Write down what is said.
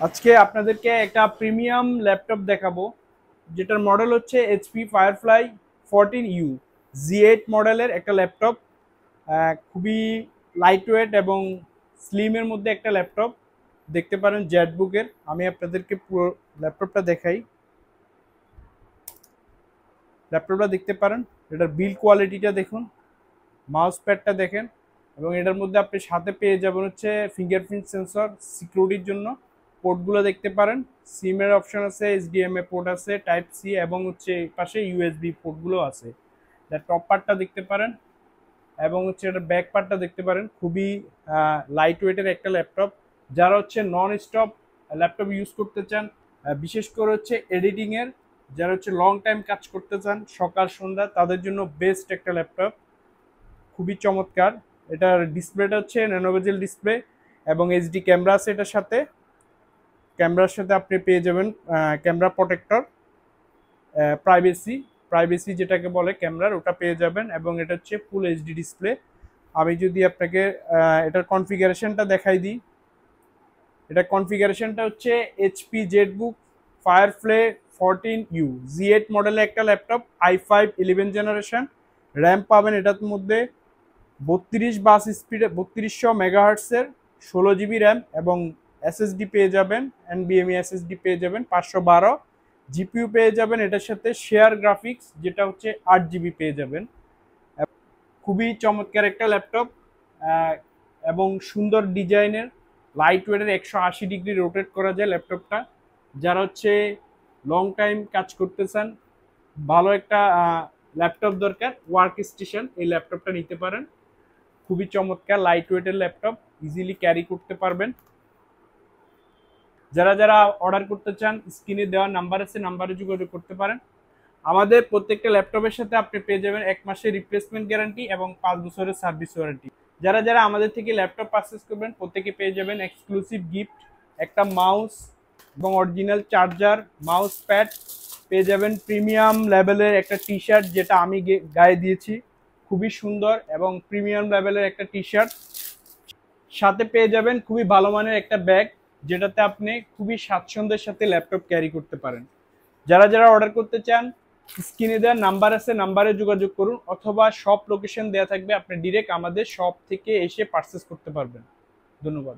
আজকে আপনাদেরকে একটা প্রিমিয়াম ল্যাপটপ দেখাবো, যেটার মডেল হচ্ছে এইচপি ফায়ারফ্লাই 14U Z8 মডেলের একটা ল্যাপটপ। খুবই লাইট ওয়েট এবং স্লিমের মধ্যে একটা ল্যাপটপ দেখতে পারেন জেটবুকের। আমি আপনাদেরকে পুরো ল্যাপটপটা দেখাই। ল্যাপটপটা দেখতে পারেন, এটার বিল্ড কোয়ালিটিটা দেখুন, মাউস প্যাডটা দেখেন, এবং এটার মধ্যে আপনি সাথে পেয়ে যাবেন হচ্ছে ফিঙ্গারপ্রিন্ট সেন্সর সিকিউরিটির জন্য। পোর্টগুলো দেখতে পারেন, সিমের অপশন আছে, এইচডিএমআই পোর্ট আছে, টাইপ সি, এবং হচ্ছে এই পাশে ইউএসবি পোর্টগুলো আছে। এটা টপ পার্টটা দেখতে পারেন, এবং হচ্ছে এটা ব্যাক পার্টটা দেখতে পারেন। খুবই লাইট ওয়েটের একটা ল্যাপটপ। যারা হচ্ছে নন স্টপ ল্যাপটপ ইউজ করতে চান, বিশেষ করে হচ্ছে এডিটিংয়ের, যারা হচ্ছে লং টাইম কাজ করতে চান সকাল সন্ধ্যা, তাদের জন্য বেস্ট একটা ল্যাপটপ। খুবই চমৎকার। এটার ডিসপ্লেটা হচ্ছে ন্যানোভেজেল ডিসপ্লে এবং এইচডি ক্যামেরা আছে এটার সাথে। ক্যামেরার সাথে আপনি পেয়ে যাবেন ক্যামেরা প্রোটেক্টর, প্রাইভেসি প্রাইভেসি যেটাকে বলে ক্যামেরার, ওটা পেয়ে যাবেন। এবং এটা হচ্ছে ফুল এইচডি ডিসপ্লে। আমি যদি আপনাকে এটার কনফিগারেশনটা দেখাই দিই, এটার কনফিগারেশনটা হচ্ছে HP Jetbook firefly 14U Z8 মডেলের একটা ল্যাপটপ, i5 11 জেনারেশন। র্যাম পাবেন এটার মধ্যে 3200 মেগাহার্টসের 16 জিবি র্যাম, এবং এসএসডি পেয়ে যাবেন, এনবিএমই এসএসডি পেয়ে যাবেন 512। জিপিইউ পেয়ে যাবেন এটার সাথে শেয়ার গ্রাফিক্স, যেটা হচ্ছে 8 জিবি পেয়ে যাবেন। খুবই চমৎকার একটা ল্যাপটপ, এবং সুন্দর ডিজাইনের, লাইট ওয়েটের, 180 ডিগ্রি রোটেট করা যায় ল্যাপটপটা। যারা হচ্ছে লং টাইম কাজ করতে চান, ভালো একটা ল্যাপটপ দরকার, ওয়ার্ক স্টেশন, এই ল্যাপটপটা নিতে পারেন। খুবই চমৎকার লাইট ওয়েটের ল্যাপটপ, ইজিলি ক্যারি করতে পারবেন। যারা যারা অর্ডার করতে চান, স্ক্রিনে দেওয়া নাম্বার আছে, নাম্বারে যোগাযোগ করতে পারেন। আমাদের প্রত্যেকটা ল্যাপটপের সাথে আপনি পেয়ে যাবেন 1 মাসের রিপ্লেসমেন্ট গ্যারান্টি এবং 5 বছরের সার্ভিস ওয়ারেন্টি। যারা যারা আমাদের থেকে ল্যাপটপ পারচেস করবেন, প্রত্যেকে পেয়ে যাবেন এক্সক্লুসিভ গিফট, একটা মাউস এবং অরিজিনাল চার্জার, মাউস প্যাড পেয়ে যাবেন, প্রিমিয়াম লেভেলের একটা টি শার্ট, যেটা আমি গায়ে দিয়েছি, খুবই সুন্দর এবং প্রিমিয়াম লেভেলের একটা টি শার্ট। সাথে পেয়ে যাবেন খুবই ভালো মানের একটা ব্যাগ, যেটাতে আপনি খুবই স্বাচ্ছন্দ্যের সাথে ল্যাপটপ ক্যারি করতে পারেন। যারা যারা অর্ডার করতে চান, স্ক্রিনে দেওয়ার নাম্বার আছে, নাম্বারে যোগাযোগ করুন, অথবা শপ লোকেশন দেওয়া থাকবে, আপনি ডিরেক্ট আমাদের শপ থেকে এসে পারচেস করতে পারবেন। ধন্যবাদ।